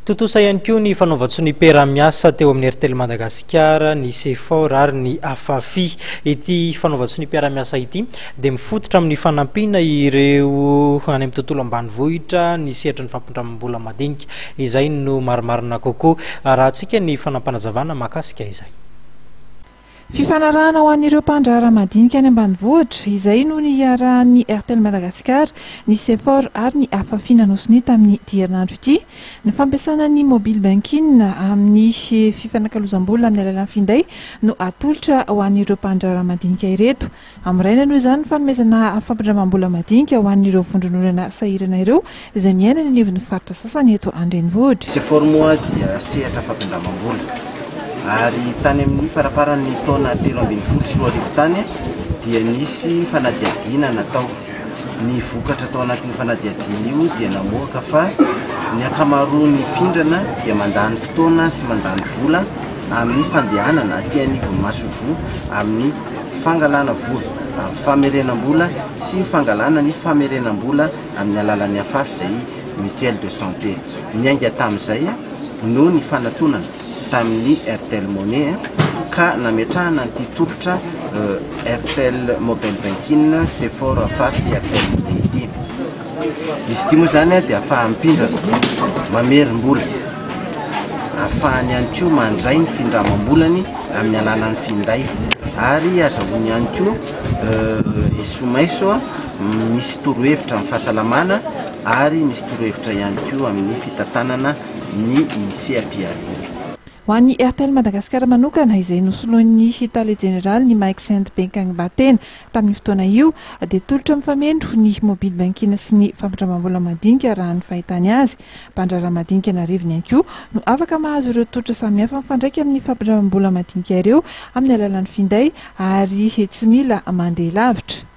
Totosa ihany koa ny fanaovatso ny peramiasa teo amin'ny Airtel Madagasikara, ny CFOR ary ny AFAFI. Ity fanaovatso ny peramiasa ity dia mifototra amin'ny fanampiana ireo any amin'ny tontolo ambanivohitra ny sehatra ny fampindramam-bola madinika. Izay no marimarina kokoa raha antsika ny fanampanazavana mahakasika izay. Fifanarahana ho an'ireo mpandrahara madinika any ambanivohitra izay no niarahan'ny Airtel Madagasikara, ny CFOR ary ny AFAFI nanosony tamin'ny herinandro ity ny fampiasana ny mobile banking amin'ny fifanankalozam-bola amin'ny alalan'ny finday no atolotra ho an'ireo mpandrahara madinika ireto. Amiraina noho izany fanomezana fampindramam-bola madinika ho an'ireo vondron'olana sahirana ireo izay miaina ny anivon'ny faritra sasany eto an-drenivohitra. CFOR moa dia sehatra fampindramam-bola. Ary tany amin'ny faraparan'ny taona 13 sy 14 tany dia nisy fanadiadina natao. Ny vokatra tao anatin'ny fanadiadina io dia namoaka fa ny ankamaroan'ny mpindrana dia mandany fotoana sy mandany vola amin'ny fandehanana aty anivon'ny Masovo amin'ny fangalana vola, amin'ny famerenam-bola sy fangalana ny famerenam-bola amin'ny alalan'ny AFAFI izay mutuelle de santé. Miainga tamin'izay no ny fanatonana tamin'ny Airtel Money ka nametrahana an'ity tolotra Airtel Mobile Banking, CFOR, AFAFI, Airtel Money ity. Izy ity moa zany dia ahafahany mpindrana mamerim-bola, ahafahany ihany koa mandray ny findramam-bolany amin'ny alalan'ny finday, ary azahoany ihany koa esomaiso misy torohevitra amin'ny fahasalamana ary misy torohevitra ihany koa amin'ny fitantanana ny CAPR. Ho an'ny Airtel Madagasikara manokana izay nosoloan'ny Hitale General ny Mike Saint-Benkang Batena tamin'ny fotoana io dia tolotra mifamendro ny mobile banking sy ny fampindramam-bola madinika raha ny fahitany azy. Mpandrahara madinika anarivony ihany koa no afaka mahazo ireo tolotra samihafa mifandraika amin'ny fampindramam-bola madinika ireo amin'ny alalan'ny finday ary tsy mila mandeha lavitra.